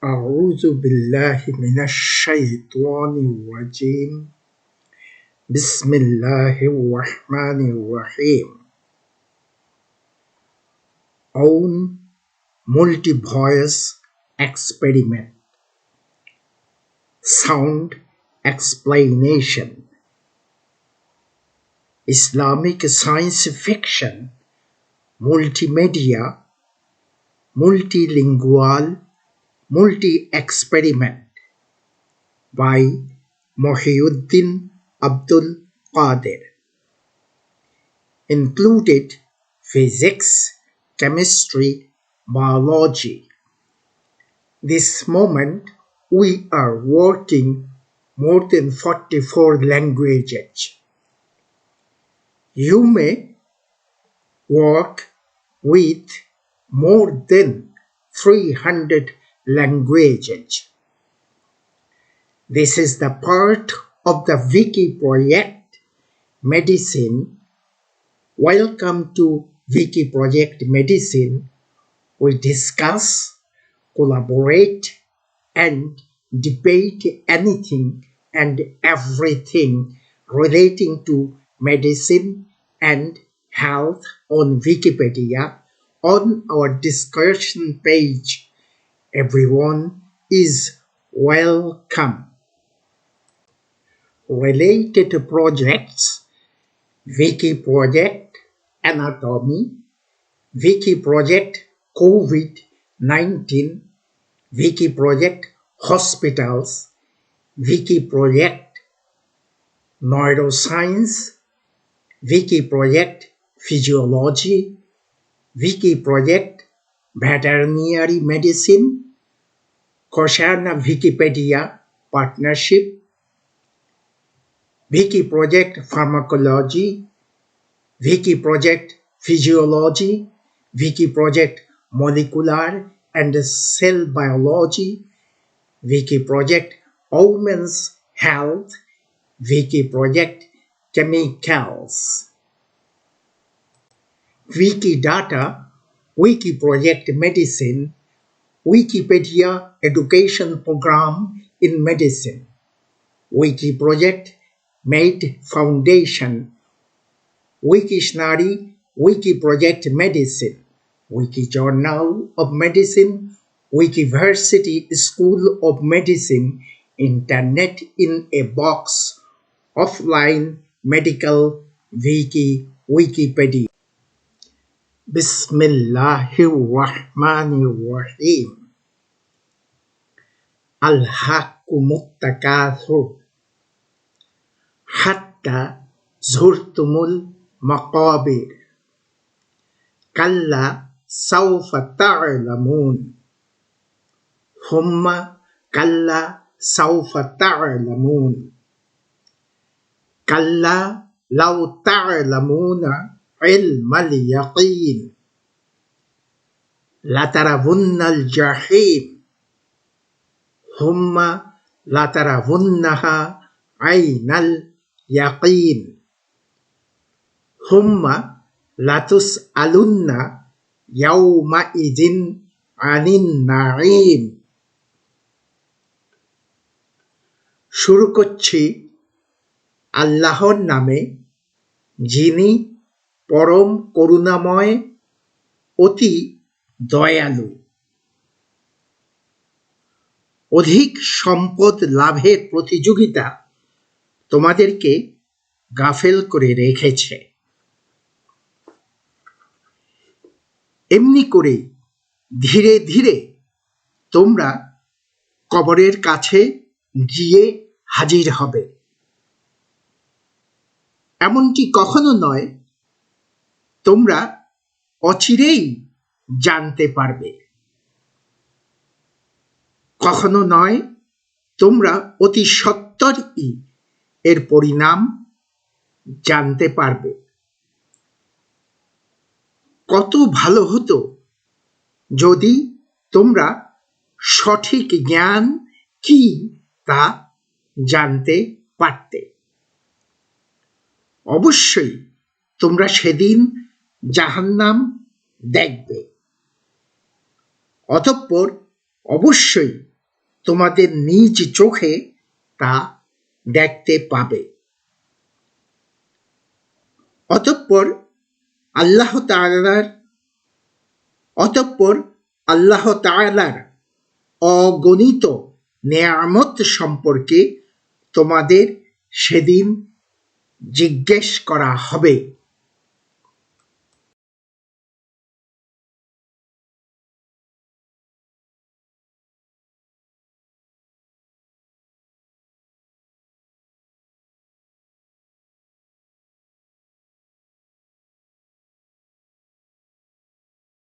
أعوذ بالله من الشيطان الرجيم بسم الله الرحمن الرحيم Own multi-voice experiment Sound explanation Islamic science fiction multimedia multilingual multi-experiment by Mohiuddin Abdul Qadir included physics, chemistry, biology. This moment we are working more than 44 languages. You may work with more than 300 languages. This is the part of the Wiki project Medicine. Welcome to Wiki project Medicine. We discuss, collaborate, and debate anything and everything relating to medicine and health on Wikipedia on our discussion page. Everyone is welcome. Related projects Wiki project Anatomy, Wiki project COVID-19, Wiki project Hospitals, Wiki project Neuroscience, Wiki project Physiology, Wiki project Veterinary Medicine, Koshana Wikipedia Partnership, Wiki project Pharmacology, Wiki project Physiology, Wiki project Molecular and Cell Biology, Wiki project Women's Health, Wiki project Chemicals. Wikidata, Wiki project Medicine, Wikipedia Education Program in Medicine, Wiki project Made Foundation, Wiktionary, Wiki project Medicine, Wiki Journal of Medicine, Wikiversity School of Medicine, Internet in a Box, Offline Medical Wiki, Wikipedia. Bismillahirrahmanirrahim. Alhaakumut takathur hatta zurtumul maqabir kalla sawfa ta'lamun thumma kalla sawfa ta'lamun kalla law ta'lamuna ilmal yaqin latarawunnal jahim thumma latarawunnaha aynal yaqin thumma latus'alunna yawma idin anin na'im। শুরু করছি আল্লাহর নামে, যিনি পরম করুণাময়, অতি দয়ালু। অধিক সম্পদ লাভের প্রতিযোগিতা তোমাদেরকে গাফেল করে রেখেছে। এমনি করে ধীরে ধীরে তোমরা কবরের কাছে গিয়ে হাজির হবে। এমনটি কখনো নয় তোমরা অচিরেই জানতে পারবে, কখনো নয় তোমরা অতি সত্বরই এর পরিণাম জানতে পারবে। কত ভালো হতো যদি তোমরা সঠিক জ্ঞান কি তা জানতে পারতে। অবশ্যই তোমরা সেদিন জাহান্নাম দেখবে, অতঃপর অবশ্যই তোমাদের নিজ চোখে তা দেখতে পাবে। অতঃপর আল্লাহ তাআলার অগণিত নেয়ামত সম্পর্কে তোমাদের সেদিন জিজ্ঞেস করা হবে।